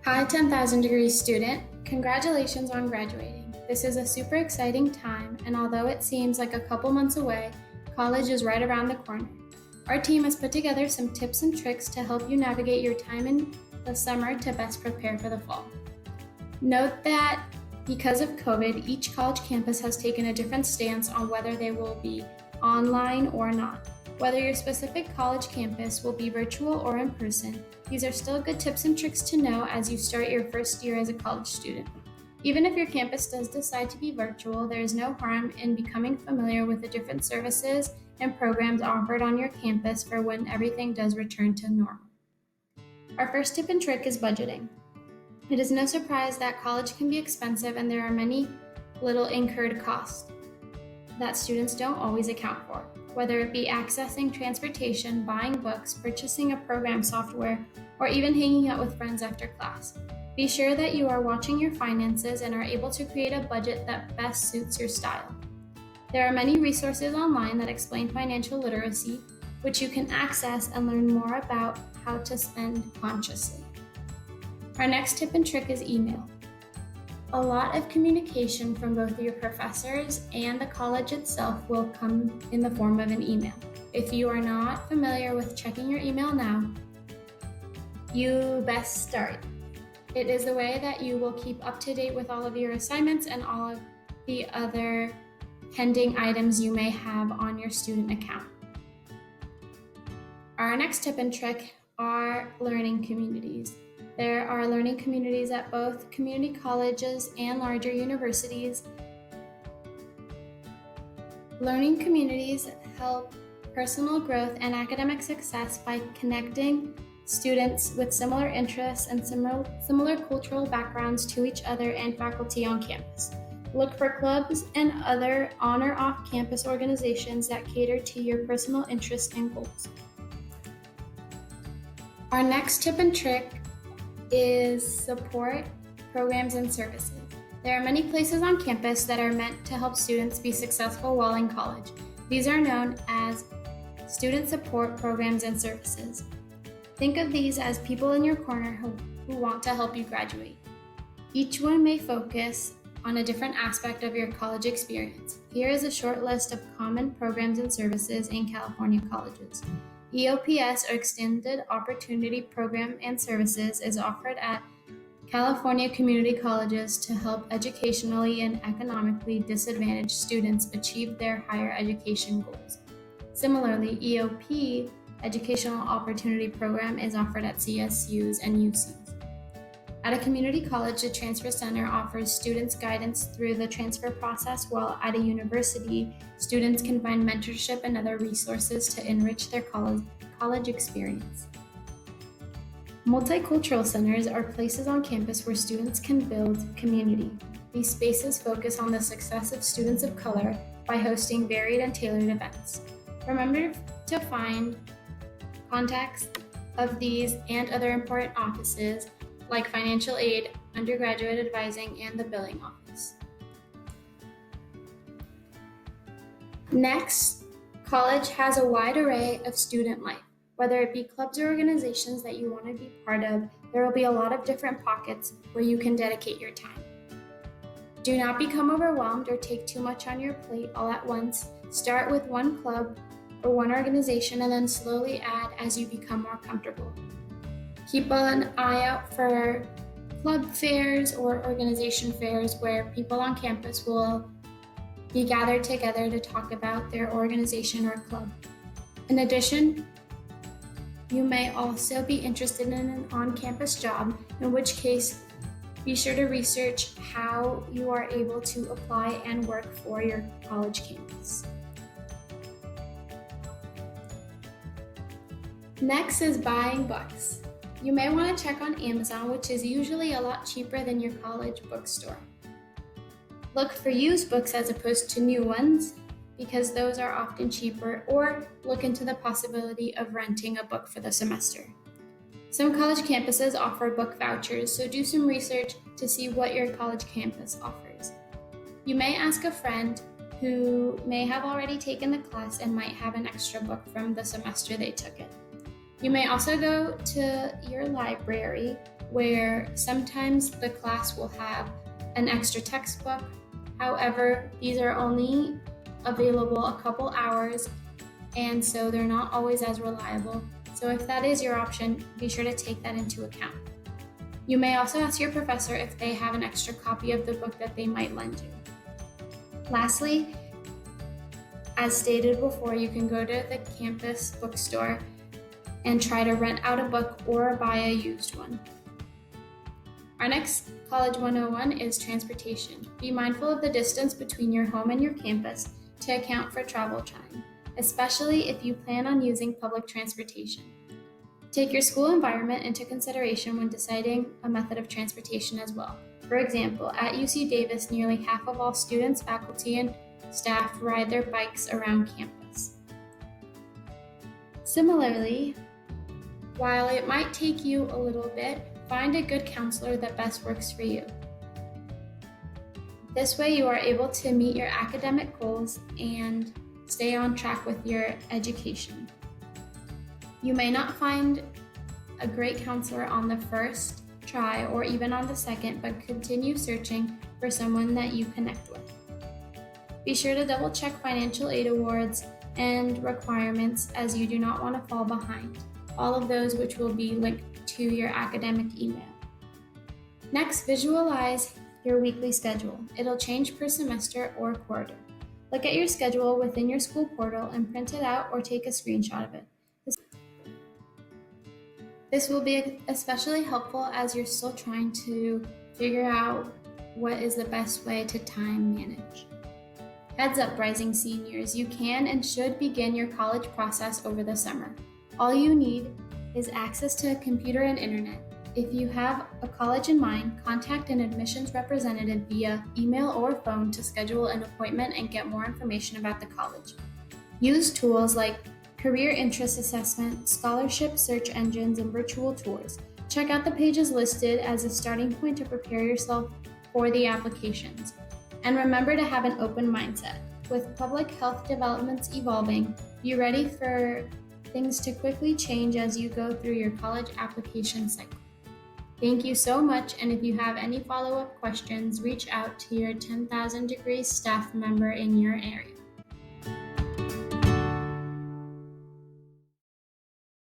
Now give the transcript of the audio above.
Hi, 10,000 Degrees student. Congratulations on graduating. This is a super exciting time, and although it seems like a couple months away, college is right around the corner. Our team has put together some tips and tricks to help you navigate your time in the summer to best prepare for the fall. Note that because of COVID, each college campus has taken a different stance on whether they will be online or not. Whether your specific college campus will be virtual or in person, these are still good tips and tricks to know as you start your first year as a college student. Even if your campus does decide to be virtual, there is no harm in becoming familiar with the different services and programs offered on your campus for when everything does return to normal. Our first tip and trick is budgeting. It is no surprise that college can be expensive and there are many little incurred costs that students don't always account for, whether it be accessing transportation, buying books, purchasing a program software, or even hanging out with friends after class. Be sure that you are watching your finances and are able to create a budget that best suits your style. There are many resources online that explain financial literacy, which you can access and learn more about how to spend consciously. Our next tip and trick is email. A lot of communication from both your professors and the college itself will come in the form of an email. If you are not familiar with checking your email now, you best start. It is the way that you will keep up to date with all of your assignments and all of the other pending items you may have on your student account. Our next tip and trick are learning communities. There are learning communities at both community colleges and larger universities. Learning communities help personal growth and academic success by connecting students with similar interests and similar cultural backgrounds to each other and faculty on campus. Look for clubs and other on or off campus organizations that cater to your personal interests and goals. Our next tip and trick is support programs and services. There are many places on campus that are meant to help students be successful while in college. These are known as student support programs and services. Think of these as people in your corner who want to help you graduate. Each one may focus on a different aspect of your college experience. Here is a short list of common programs and services in California colleges. EOPS, or Extended Opportunity Program and Services, is offered at California community colleges to help educationally and economically disadvantaged students achieve their higher education goals. Similarly, EOP, Educational Opportunity Program, is offered at CSUs and UCs. At a community college, the Transfer Center offers students guidance through the transfer process, while at a university, students can find mentorship and other resources to enrich their college experience. Multicultural centers are places on campus where students can build community. These spaces focus on the success of students of color by hosting varied and tailored events. Remember to find contacts of these and other important offices like financial aid, undergraduate advising, and the billing office. Next, college has a wide array of student life. Whether it be clubs or organizations that you want to be part of, there will be a lot of different pockets where you can dedicate your time. Do not become overwhelmed or take too much on your plate all at once. Start with one club or one organization and then slowly add as you become more comfortable. Keep an eye out for club fairs or organization fairs where people on campus will be gathered together to talk about their organization or club. In addition, you may also be interested in an on-campus job, in which case be sure to research how you are able to apply and work for your college campus. Next is buying books. You may want to check on Amazon, which is usually a lot cheaper than your college bookstore. Look for used books as opposed to new ones, because those are often cheaper, or look into the possibility of renting a book for the semester. Some college campuses offer book vouchers, so do some research to see what your college campus offers. You may ask a friend who may have already taken the class and might have an extra book from the semester they took it. You may also go to your library, where sometimes the class will have an extra textbook. However, these are only available a couple hours, and so they're not always as reliable. So if that is your option, be sure to take that into account. You may also ask your professor if they have an extra copy of the book that they might lend you. Lastly, as stated before, you can go to the campus bookstore and try to rent out a book or buy a used one. Our next College 101 is transportation. Be mindful of the distance between your home and your campus to account for travel time, especially if you plan on using public transportation. Take your school environment into consideration when deciding a method of transportation as well. For example, at UC Davis, nearly half of all students, faculty, and staff ride their bikes around campus. Similarly, while it might take you a little bit, find a good counselor that best works for you. This way you are able to meet your academic goals and stay on track with your education. You may not find a great counselor on the first try or even on the second, but continue searching for someone that you connect with. Be sure to double check financial aid awards and requirements, as you do not want to fall behind. All of those which will be linked to your academic email. Next, visualize your weekly schedule. It'll change per semester or quarter. Look at your schedule within your school portal and print it out or take a screenshot of it. This will be especially helpful as you're still trying to figure out what is the best way to time manage. Heads up, rising seniors, you can and should begin your college process over the summer. All you need is access to a computer and internet. If you have a college in mind, contact an admissions representative via email or phone to schedule an appointment and get more information about the college. Use tools like career interest assessment, scholarship search engines, and virtual tours. Check out the pages listed as a starting point to prepare yourself for the applications. And remember to have an open mindset. With public health developments evolving, be ready for things to quickly change as you go through your college application cycle. Thank you so much, and if you have any follow-up questions, reach out to your 10,000 Degrees staff member in your area.